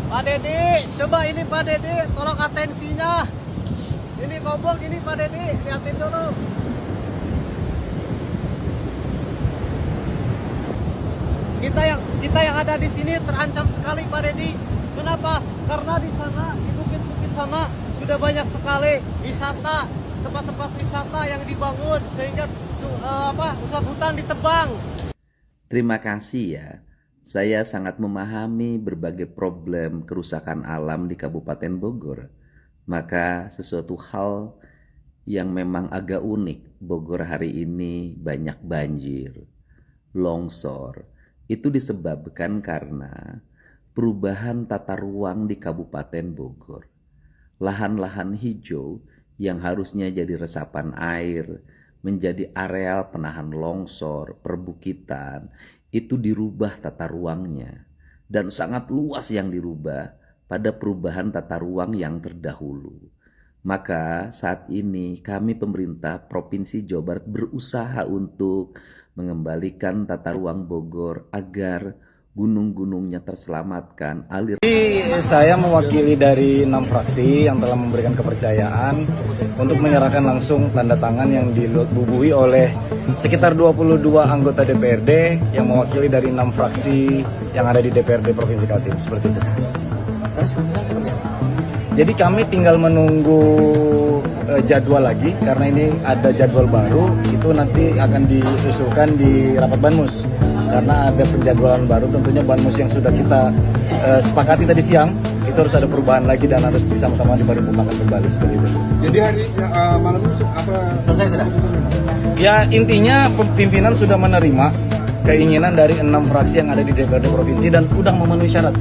Pak Dedi, coba ini Pak Dedi, tolong atensinya. Ini kobong ini Pak Dedi, lihatin dulu. Kita yang ada di sini terancam sekali Pak Dedi. Kenapa? Karena di sana, di bukit-bukit sana sudah banyak sekali wisata, tempat-tempat wisata yang dibangun sehingga usaha hutan ditebang. Terima kasih ya. Saya sangat memahami berbagai problem kerusakan alam di Kabupaten Bogor. Maka sesuatu hal yang memang agak unik, Bogor hari ini banyak banjir, longsor. Itu disebabkan karena perubahan tata ruang di Kabupaten Bogor. Lahan-lahan hijau yang harusnya jadi resapan air, menjadi areal penahan longsor, perbukitan, itu dirubah tata ruangnya. Dan sangat luas yang dirubah pada perubahan tata ruang yang terdahulu. Maka saat ini kami pemerintah Provinsi Jawa Barat berusaha untuk mengembalikan tata ruang Bogor agar gunung-gunungnya terselamatkan. Jadi saya mewakili dari 6 fraksi yang telah memberikan kepercayaan untuk menyerahkan langsung tanda tangan yang dibubuhi oleh sekitar 22 anggota DPRD yang mewakili dari 6 fraksi yang ada di DPRD Provinsi Kaltim, seperti itu. Jadi kami tinggal menunggu jadwal lagi karena ini ada jadwal baru, itu nanti akan diusulkan di rapat Banmus. Karena ada penjadwalan baru, tentunya Banmus yang sudah kita sepakati tadi siang itu harus ada perubahan lagi dan harus bersama-sama diparipurnakan kembali seperti itu. Jadi hari malam ini apa selesai sudah? Ya intinya pimpinan sudah menerima keinginan dari 6 fraksi yang ada di DPRD provinsi dan sudah memenuhi syarat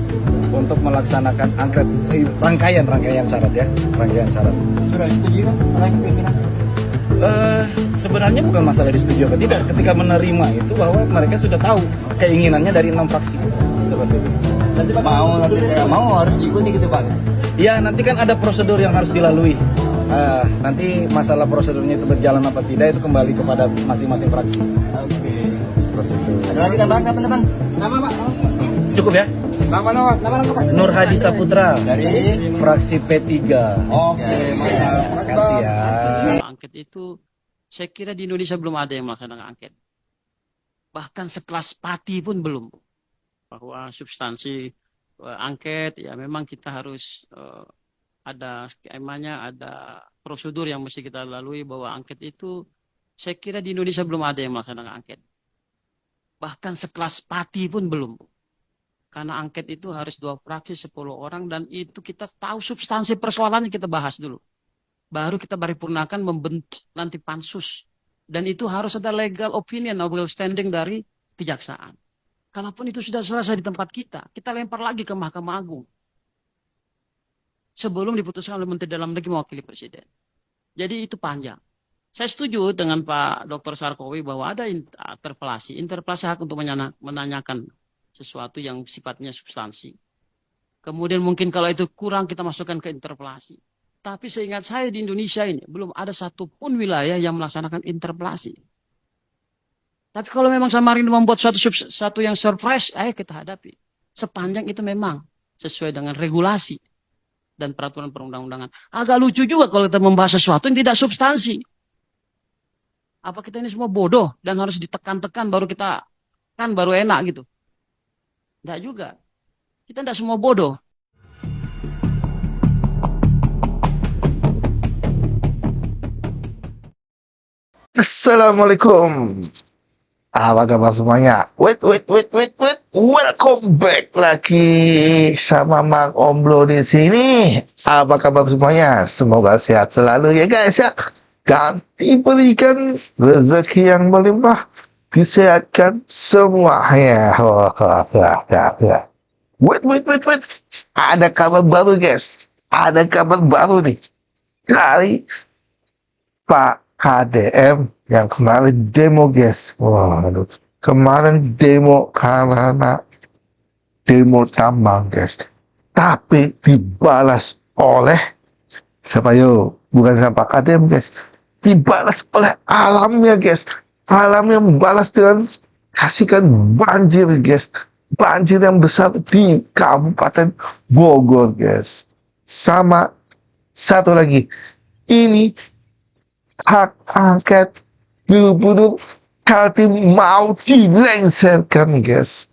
untuk melaksanakan angket rangkaian syarat ya, rangkaian syarat. Sudah disetujui kan oleh pimpinan? Sebenarnya bukan masalah disetujui atau tidak, ketika menerima itu bahwa mereka sudah tahu keinginannya dari 6 fraksi seperti itu. Nanti Pak nanti tidak mau harus diikuti gitu Pak? Ya nanti kan ada prosedur yang harus dilalui. Nanti masalah prosedurnya itu berjalan apa tidak itu kembali kepada masing-masing fraksi. Oke. Seperti itu. Ada lagi tambahan teman-teman? Nama Pak? Cukup ya? Nama Pak? Nur Hadi Saputra Dari fraksi P3. Oke, mantap. Terima kasih ya. Angket itu saya kira di Indonesia belum ada yang melaksanakan angket. Bahkan sekelas Pati pun belum. Bahwa substansi angket ya memang kita harus ada skemanya, ada prosedur yang mesti kita lalui bahwa angket itu saya kira di Indonesia belum ada yang melaksanakan angket. Bahkan sekelas Pati pun belum. Karena angket itu harus 2 fraksi 10 orang dan itu kita tahu substansi persoalannya kita bahas dulu. Baru kita paripurnakan membentuk nanti pansus. Dan itu harus ada legal opinion, legal standing dari kejaksaan. Kalaupun itu sudah selesai di tempat kita lempar lagi ke Mahkamah Agung. Sebelum diputuskan oleh Menteri Dalam Negeri mewakili Presiden. Jadi itu panjang. Saya setuju dengan Pak Dr. Sarkowi bahwa ada interpelasi. Interpelasi hak untuk menanyakan sesuatu yang sifatnya substansi. Kemudian mungkin kalau itu kurang kita masukkan ke interpelasi. Tapi seingat saya di Indonesia ini belum ada satupun wilayah yang melaksanakan interpelasi. Tapi kalau memang Samarinda membuat suatu yang surprise, ayo kita hadapi. Sepanjang itu memang sesuai dengan regulasi dan peraturan perundang-undangan. Agak lucu juga kalau kita membahas sesuatu yang tidak substansi. Apa kita ini semua bodoh dan harus ditekan-tekan baru kita kan baru enak gitu. Tidak juga. Kita tidak semua bodoh. Assalamualaikum. Apa kabar semuanya? Wait. Welcome back lagi sama Mang Omblo di sini. Apa kabar semuanya? Semoga sehat selalu ya guys ya. Dan diberikan rezeki yang melimpah, disehatkan semuanya. Wait. Ada kabar baru guys. Ada kabar baru nih dari Pak HDM yang kemarin demo guys. Waduh, kemarin demo karena demo tambang guys. Tapi dibalas oleh siapa yo? Bukan sama Pak HDM guys. Dibalas oleh alamnya guys. Alamnya membalas dengan kasihkan banjir guys. banjir yang besar di Kabupaten Bogor, guys. Sama satu lagi, ini hak angket Gubernur Kaltim mau dilengsarkan, guys.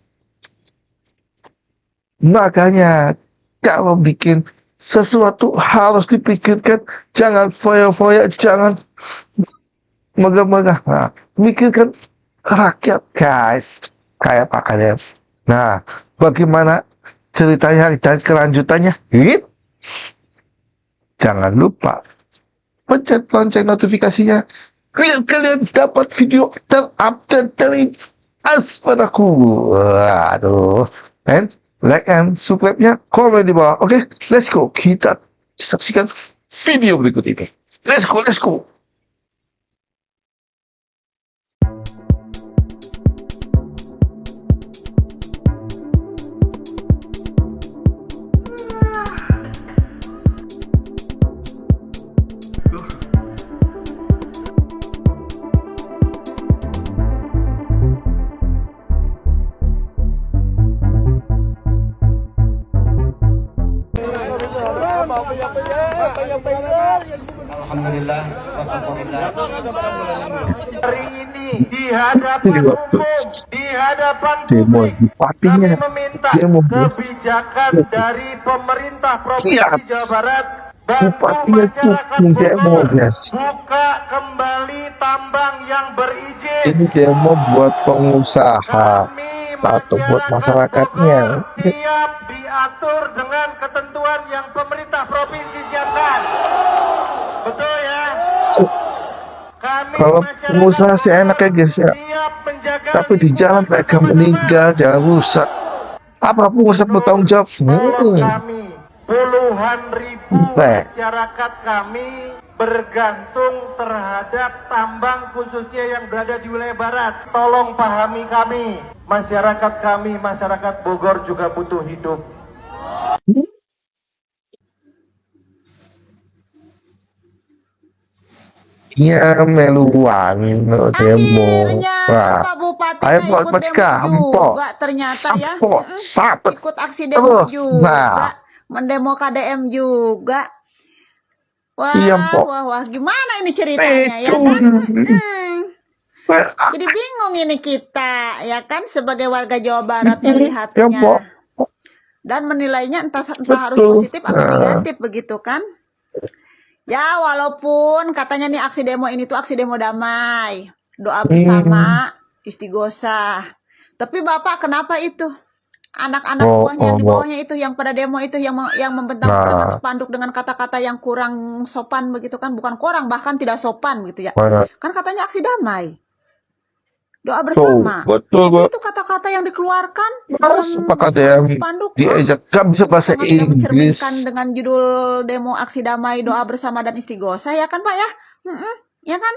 Makanya kalau bikin sesuatu harus dipikirkan, jangan foya-foya, jangan megah-megah. Nah, mikirkan rakyat, guys. Kayak Pak Kadep. Nah, bagaimana ceritanya dan kelanjutannya? Jangan lupa pencet lonceng notifikasinya biar kalian dapat video terupdate dari Aspadaku. Aduh. And like and subscribe-nya, komen di bawah. Oke, let's go. Kita saksikan video berikut ini. Let's go, let's go. Hari ini di hadapan umum, di hadapan Demo publik, bupatinya, kami meminta demo guys. kebijakan dari pemerintah Provinsi Siap. Jawa Barat bantu Bupatinya masyarakat tuh demo, Bogor guys. buka kembali tambang yang berizin. Ini demo buat pengusaha atau buat masyarakatnya. Bogor siap diatur dengan ketentuan yang pemerintah provinsi siapkan. Betul ya? Kami Kalau masyarakat pengusaha sih enak ya, guys ya. siap menjaga Tapi di jalan mereka meninggal, jalan rusak. Apa pengusaha bertanggung jawab? Tolong kami, puluhan ribu Entah. masyarakat kami bergantung terhadap tambang khususnya yang berada di wilayah barat. Tolong pahami kami, masyarakat Bogor juga butuh hidup. Ya meluang no demo. Akhirnya Wah. Pak Bupati Ayo buat ikut macka, demo empok. juga ternyata ya. Sapo, sapet. Ikut aksi demo Terus, juga. nah. Mendemo KDM juga. Wah, Iya, Mpok. wah, gimana ini ceritanya ya kan? Jadi bingung ini kita ya kan sebagai warga Jawa Barat Ya, melihatnya Mpok. dan menilainya entah harus Betul. positif atau negatif begitu kan? Ya walaupun katanya nih aksi demo ini tuh aksi demo damai, doa bersama, istighosah. Tapi Bapak kenapa itu? Anak-anak buahnya yang di bawahnya itu yang pada demo itu yang membentang-bentangkan spanduk dengan kata-kata yang kurang sopan begitu kan? Bukan kurang, bahkan tidak sopan gitu ya. Mana? Kan katanya aksi damai. Doa bersama. Betul, Tapi Pak. itu kata-kata yang dikeluarkan Terus dalam Pak KDM spanduk. diajak gak bisa bahasa Sangat tidak Inggris. mencerminkan dengan judul demo aksi damai, doa bersama dan istighosah ya kan Pak ya? Ya kan?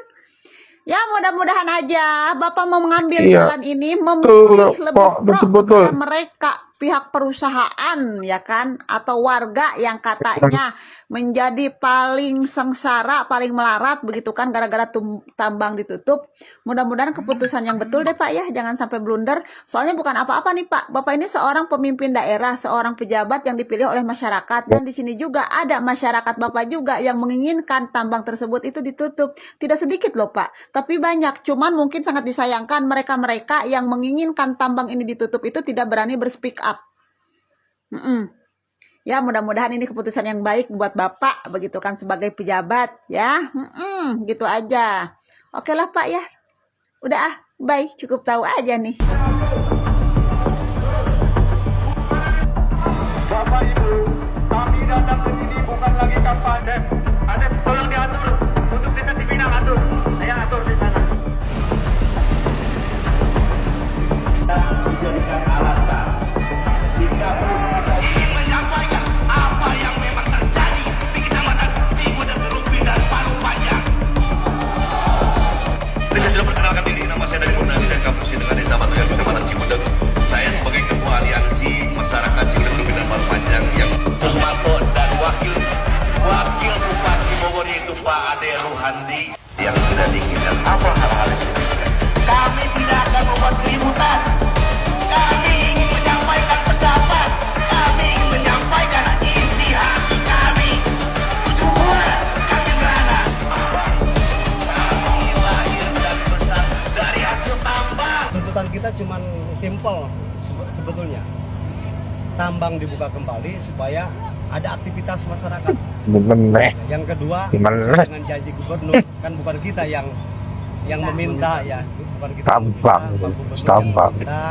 Ya mudah-mudahan aja Bapak mau mengambil Iya. jalan ini Betul, memilih lebih Pak. pro Betul. kepada mereka pihak perusahaan ya kan atau warga yang katanya menjadi paling sengsara, paling melarat begitu kan gara-gara tambang ditutup. Mudah-mudahan keputusan yang betul deh Pak ya, jangan sampai blunder. Soalnya bukan apa-apa nih Pak. Bapak ini seorang pemimpin daerah, seorang pejabat yang dipilih oleh masyarakat dan di sini juga ada masyarakat Bapak juga yang menginginkan tambang tersebut itu ditutup. Tidak sedikit loh Pak, tapi banyak. Cuman mungkin sangat disayangkan mereka-mereka yang menginginkan tambang ini ditutup itu tidak berani berspeak up. Ya mudah-mudahan ini keputusan yang baik buat Bapak begitu kan sebagai pejabat ya. Gitu aja. Oke lah Pak ya. Udah bye, cukup tahu aja nih. Bapak Ibu, kami datang ke sini bukan lagi kampanye. Adep, tolong diatur untuk desa Cipinang atur. Saya atur di sana. Dijadikan alasan jika ingin menyampaikan apa yang memang terjadi di kecamatan Cigudeg, Rumpi dan Parung Panjang. Saya sudah perkenalkan diri, nama saya dari Murnadi dan kampus dengan Desa Matuya, Kecamatan Cigudeg. Saya sebagai Ketua Aliansi Masyarakat Cigudeg, Rumpi dan Parung Panjang yang Susmarto dan Wakil Bupati Bogor tambang dibuka kembali supaya ada aktivitas masyarakat. Gimana? Yang kedua, Gimana? sesuai dengan janji gubernur, kan bukan kita yang meminta ya, bukan kita yang Tambang, meminta, Pak Gubernur yang tambang. meminta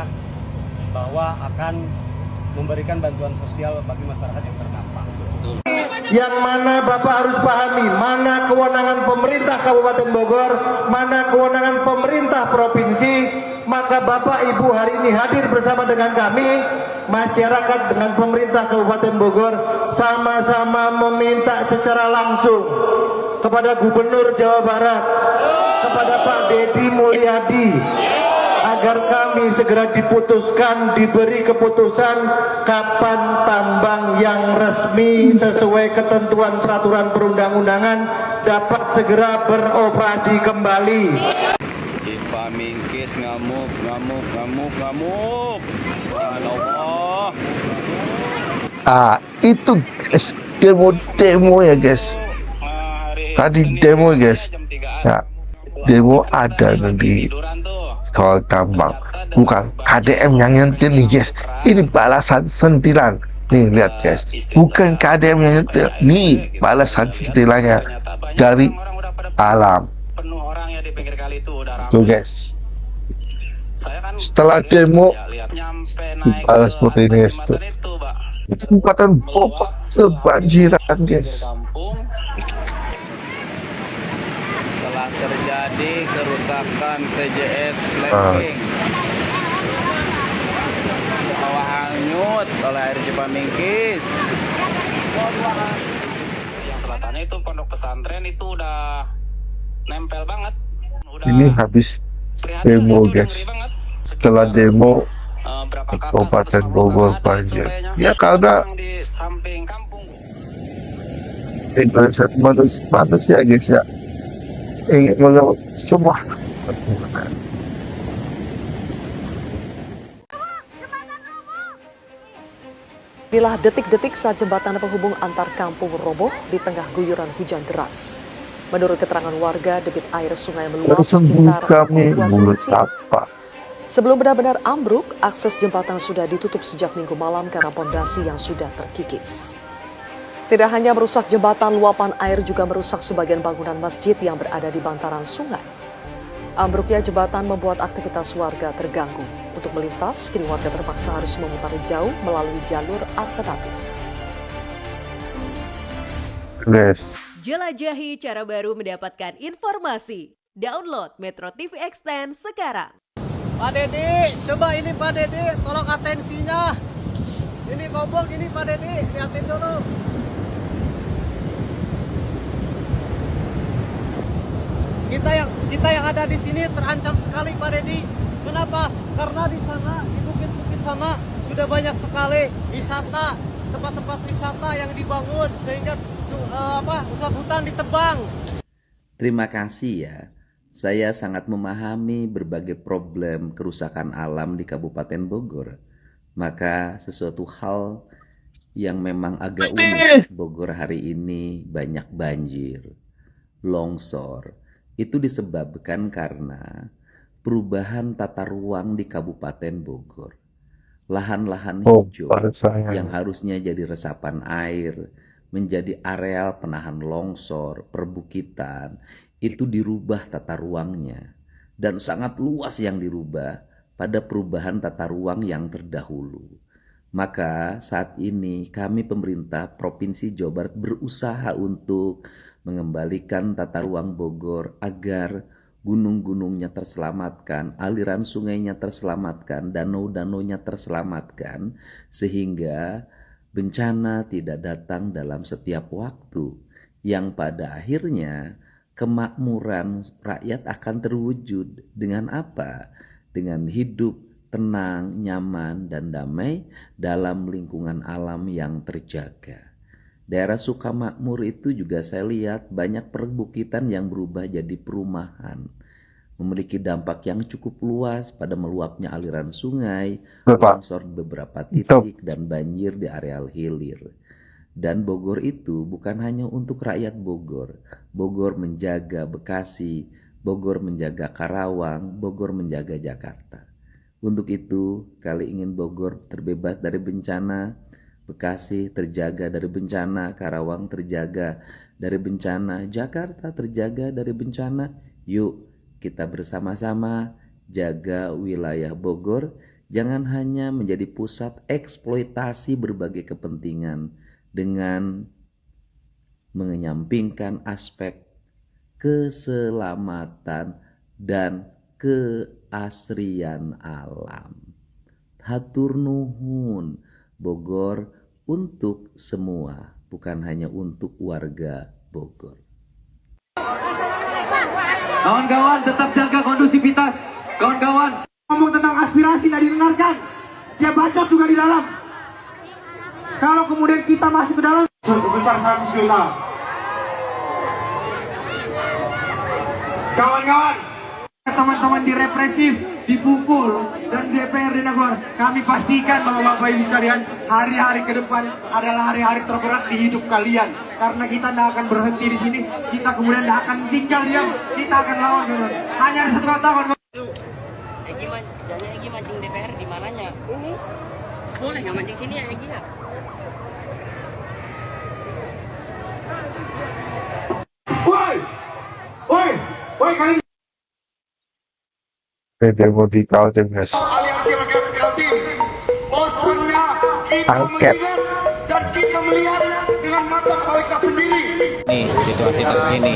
bahwa akan memberikan bantuan sosial bagi masyarakat yang terdampak. Yang mana Bapak harus pahami, mana kewenangan pemerintah Kabupaten Bogor, mana kewenangan pemerintah provinsi, maka Bapak Ibu hari ini hadir bersama dengan kami, masyarakat dengan pemerintah Kabupaten Bogor, sama-sama meminta secara langsung kepada Gubernur Jawa Barat, kepada Pak Deddy Mulyadi, agar kami segera diputuskan, diberi keputusan kapan tambang yang resmi sesuai ketentuan peraturan perundang-undangan dapat segera beroperasi kembali. Pak Mingkis ngamuk. Allah. Itu guys, demo ya guys. Tadi demo guys. Ya, demo ada di soal tambang. Bukan KDM yang nyentil nih guys. Ini balasan sentilan. Nih lihat guys. Bukan KDM yang nyentil. Nih balasan sentilannya dari alam. Penuh orang ya di pinggir kali itu udah ramai. Tuh guys. Saya kan Setelah demo lihat nyampe naik balas ke seperti ini jembatan tuh. itu, Pak. Tempatan Bogor kebanjiran guys. Kampung telah terjadi kerusakan TJS Clamping. Bawah hanyut oleh air Cipamingkis. Yang selatannya itu pondok pesantren itu udah nempel banget. Udah Ini habis prihatin, demo itu udah guys. ngeri banget. Setelah demo Berapa kakak Kabupaten 100 Bogor banget banjir. itu kayaknya. Ya karena Memang di samping kampung. Indonesia manusia guys ya ingin mengelola semua. Inilah detik-detik saat jembatan penghubung antar kampung roboh di tengah guyuran hujan deras. Menurut keterangan warga, debit air sungai meluap sekitar Kami pukul 2 mulut siang. apa? Sebelum benar-benar ambruk, akses jembatan sudah ditutup sejak Minggu malam karena pondasi yang sudah terkikis. Tidak hanya merusak jembatan, luapan air juga merusak sebagian bangunan masjid yang berada di bantaran sungai. Ambruknya jembatan membuat aktivitas warga terganggu. Untuk melintas, kini warga terpaksa harus memutar jauh melalui jalur alternatif. Guys, Jelajahi cara baru mendapatkan informasi. Download Metro TV Extend sekarang. Pak Deddy, coba ini Pak Deddy, tolong atensinya. Ini kobong, ini Pak Deddy, lihatin dulu. Kita yang ada di sini terancam sekali Pak Deddy. Kenapa? Karena di sana, di bukit-bukit sana sudah banyak sekali wisata, tempat-tempat wisata yang dibangun sehingga usaha hutan ditebang. Terima kasih ya. Saya sangat memahami berbagai problem kerusakan alam di Kabupaten Bogor. Maka sesuatu hal yang memang agak unik, Bogor hari ini banyak banjir, longsor. Itu disebabkan karena perubahan tata ruang di Kabupaten Bogor. Lahan-lahan hijau yang harusnya jadi resapan air, menjadi areal penahan longsor, perbukitan, itu dirubah tata ruangnya. Dan sangat luas yang dirubah pada perubahan tata ruang yang terdahulu. Maka saat ini kami pemerintah Provinsi Jawa Barat berusaha untuk mengembalikan tata ruang Bogor agar gunung-gunungnya terselamatkan, aliran sungainya terselamatkan, danau-danaunya terselamatkan, sehingga bencana tidak datang dalam setiap waktu, yang pada akhirnya kemakmuran rakyat akan terwujud dengan apa? Dengan hidup tenang, nyaman, dan damai dalam lingkungan alam yang terjaga. Daerah Sukamakmur itu juga saya lihat banyak perbukitan yang berubah jadi perumahan. Memiliki dampak yang cukup luas pada meluapnya aliran sungai, longsor di beberapa titik, dan banjir di areal hilir. Dan Bogor itu bukan hanya untuk rakyat Bogor. Bogor menjaga Bekasi, Bogor menjaga Karawang, Bogor menjaga Jakarta. Untuk itu, kali ingin Bogor terbebas dari bencana, Bekasi terjaga dari bencana, Karawang terjaga dari bencana, Jakarta terjaga dari bencana. Yuk kita bersama-sama jaga wilayah Bogor, jangan hanya menjadi pusat eksploitasi berbagai kepentingan dengan menyampingkan aspek keselamatan dan keasrian alam. Hatur nuhun, Bogor untuk semua, bukan hanya untuk warga Bogor. Kawan-kawan tetap jaga kondusivitas. Kawan-kawan ngomong tentang aspirasi tidak didengarkan. Dia bacot juga di dalam. Kalau kemudian kita masuk ke dalam sebesar 100 juta. Kawan-kawan, teman-teman direpresif, dipukul, dan DPR dinaguar. Kami pastikan bahwa Bapak Ibu sekalian, hari-hari ke depan adalah hari-hari terberat di hidup kalian. Karena kita tidak akan berhenti di sini, kita kemudian tidak akan tinggal diam, kita akan lawan. Hanya ada satu kata, Egi mancing DPR di mananya? Ini boleh nggak mancing sini ya Egi ya? Woi kalian Demo di Kaltim, guys. aliansi rakyat kreatif, bosannya kita Angket. melihat dan kita melihat dengan mata kepala kita sendiri. Nih situasi terkini.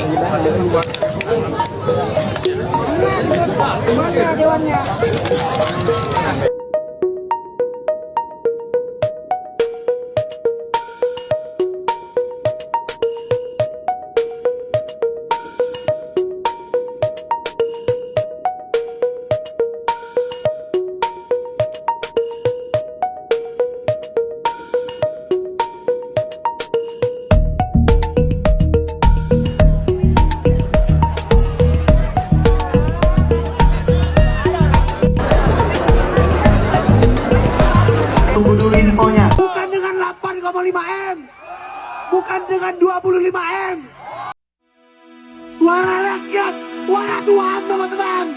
tunggu dulu infonya. Bukan dengan 8,5 M, bukan dengan 25 M. Suara rakyat, suara Tuhan, teman-teman.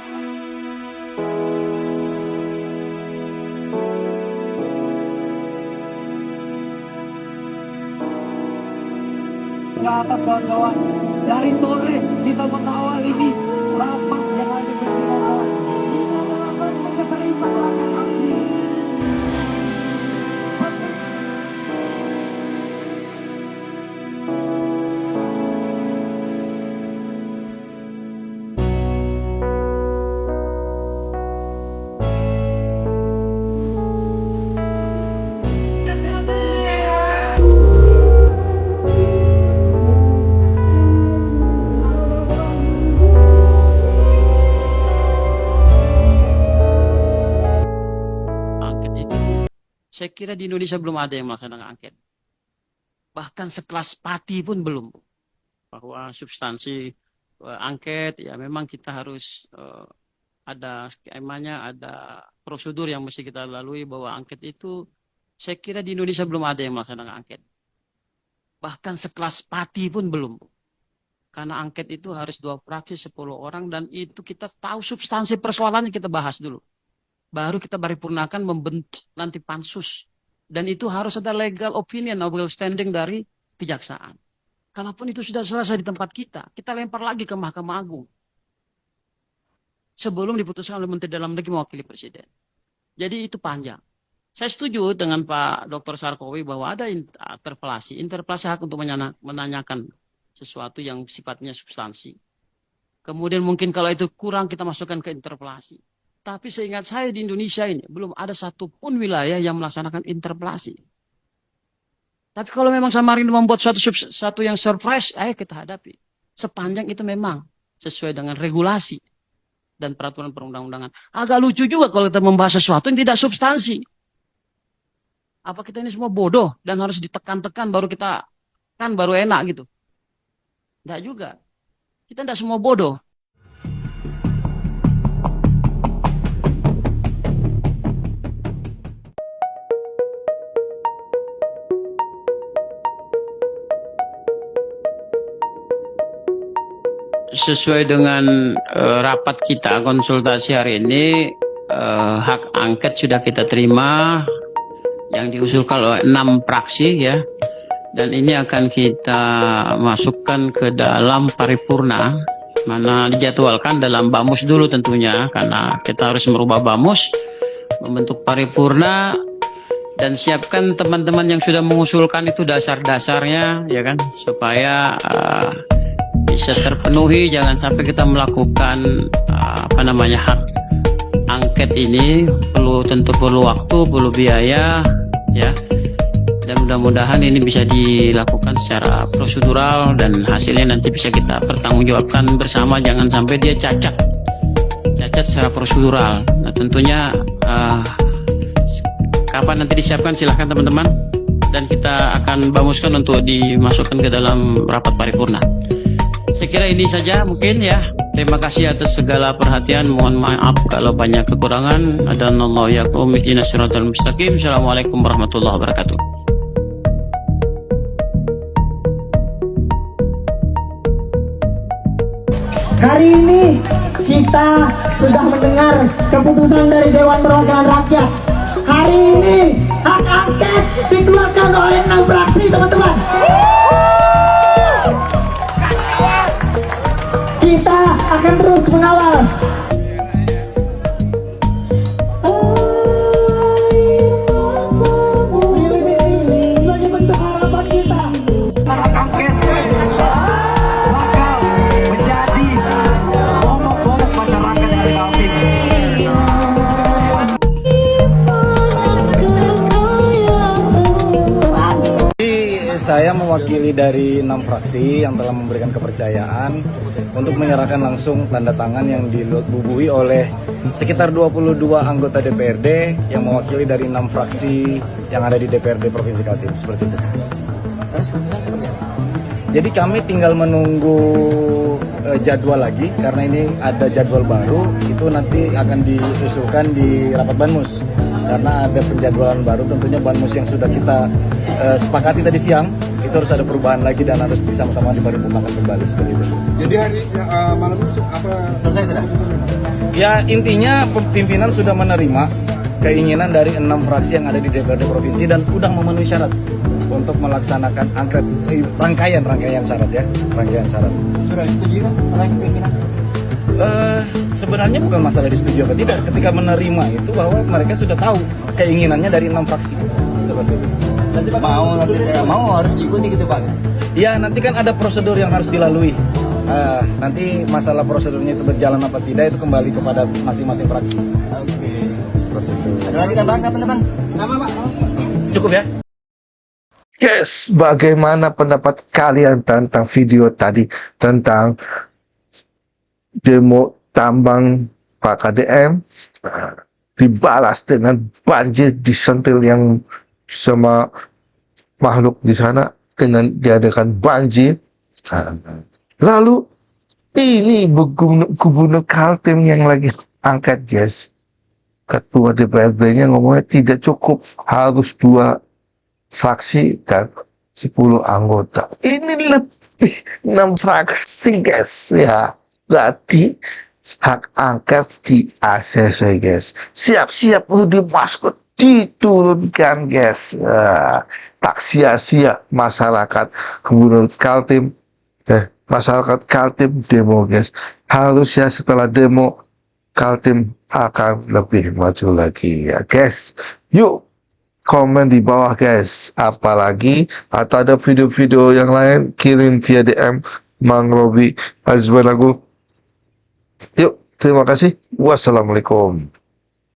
Ke atas kawan-kawan, dari sore kita mengawal ini rapat yang ada di kawan-kawan. Kita melakukan keterlibatan aksi. Saya kira di Indonesia belum ada yang melaksanakan angket. Bahkan sekelas Pati pun belum. Bahwa substansi angket, ya memang kita harus ada skemanya, ada prosedur yang mesti kita lalui bahwa angket itu, saya kira di Indonesia belum ada yang melaksanakan angket. Bahkan sekelas Pati pun belum. Karena angket itu harus 2 fraksi, 10 orang, dan itu kita tahu substansi persoalannya kita bahas dulu. Baru kita paripurnakan membentuk nanti pansus. Dan itu harus ada legal opinion, legal standing dari kejaksaan. Kalaupun itu sudah selesai di tempat kita, kita lempar lagi ke Mahkamah Agung. Sebelum diputuskan oleh Menteri Dalam Negeri mewakili Presiden. Jadi itu panjang. Saya setuju dengan Pak Dr. Sarkowi bahwa ada interpelasi. Interpelasi hak untuk menanyakan sesuatu yang sifatnya substansi. Kemudian mungkin kalau itu kurang kita masukkan ke interpelasi. Tapi seingat saya di Indonesia ini belum ada satupun wilayah yang melaksanakan interpelasi. Tapi kalau memang Samarinda membuat satu yang surprise, ayo kita hadapi. Sepanjang itu memang sesuai dengan regulasi dan peraturan perundang-undangan. Agak lucu juga kalau kita membahas sesuatu yang tidak substansi. Apa kita ini semua bodoh dan harus ditekan-tekan baru kita kan baru enak gitu? Tidak juga. Kita tidak semua bodoh. Sesuai dengan rapat kita konsultasi hari ini, hak angket sudah kita terima yang diusulkan oleh 6 fraksi ya. Dan ini akan kita masukkan ke dalam paripurna, mana dijadwalkan dalam BAMUS dulu tentunya, karena kita harus merubah BAMUS, membentuk paripurna, dan siapkan teman-teman yang sudah mengusulkan itu dasar-dasarnya ya kan, supaya bisa terpenuhi. Jangan sampai kita melakukan hak angket ini tentu perlu waktu, perlu biaya ya. Dan mudah-mudahan ini bisa dilakukan secara prosedural dan hasilnya nanti bisa kita pertanggungjawabkan bersama. Jangan sampai dia cacat secara prosedural. Nah tentunya kapan nanti disiapkan silahkan teman-teman, dan kita akan bamuskan untuk dimasukkan ke dalam rapat paripurna. Saya kira ini saja mungkin ya. Terima kasih atas segala perhatian. Mohon maaf kalau banyak kekurangan. Adanallahu yakum ihdinas siratal mustaqim. Assalamualaikum warahmatullahi wabarakatuh. Hari ini kita sudah mendengar keputusan dari Dewan Perwakilan Rakyat. Hari ini hak angket dikeluarkan oleh 6 fraksi, teman-teman. Kita akan terus mengawal. Sebagai bentuk harapan kita. Hak angket bakal menjadi momok-momok masyarakat dari Kaltim. Saya mewakili dari 6 fraksi yang telah memberikan kepercayaan untuk menyerahkan langsung tanda tangan yang dibubuhi oleh sekitar 22 anggota DPRD yang mewakili dari 6 fraksi yang ada di DPRD Provinsi Kaltim, seperti itu. Jadi kami tinggal menunggu jadwal lagi, karena ini ada jadwal baru, itu nanti akan diusulkan di rapat Banmus. Karena ada penjadwalan baru, tentunya Banmus yang sudah kita sepakati tadi siang, itu harus ada perubahan lagi dan harus bersama-sama diparipurnakan kembali, seperti itu. Jadi hari malam ini apa selesai tidak? Ya intinya pimpinan sudah menerima keinginan dari 6 fraksi yang ada di DPRD Provinsi dan sudah memenuhi syarat untuk melaksanakan angket, rangkaian syarat ya, rangkaian syarat. Sudah disetujui kan oleh pimpinan? Sebenarnya bukan masalah disetujui atau tidak, ketika menerima itu bahwa mereka sudah tahu keinginannya dari 6 fraksi, seperti itu. Nanti nanti tidak mau harus diikuti gitu Pak? Ya nanti kan ada prosedur yang harus dilalui. Nanti masalah prosedurnya itu berjalan apa tidak itu kembali kepada masing-masing fraksi. Oke. Seperti itu. Ada lagi tambahan teman-teman? Sama Pak? Cukup ya? Guys, bagaimana pendapat kalian tentang video tadi tentang demo tambang Pak KDM dibalas dengan banjir disentil yang sama makhluk di sana dengan diadakan banjir. Lalu ini Gubernur Kaltim yang lagi angkat, guys. Ketua DPRD-nya ngomongnya tidak cukup, harus 2 fraksi dan 10 anggota. Ini lebih 6 fraksi, guys. Ya, berarti hak angket di ACC, guys. Siap-siap untuk dimasukkan, diturunkan, guys. Tak sia-sia masyarakat Gubernur Kaltim, masyarakat Kaltim demo, guys. Harusnya setelah demo Kaltim akan lebih maju lagi ya, guys. Yuk komen di bawah, guys. Apalagi atau ada video-video yang lain, kirim via DM Mang Robi Azbanagu. Yuk, terima kasih. Wassalamualaikum.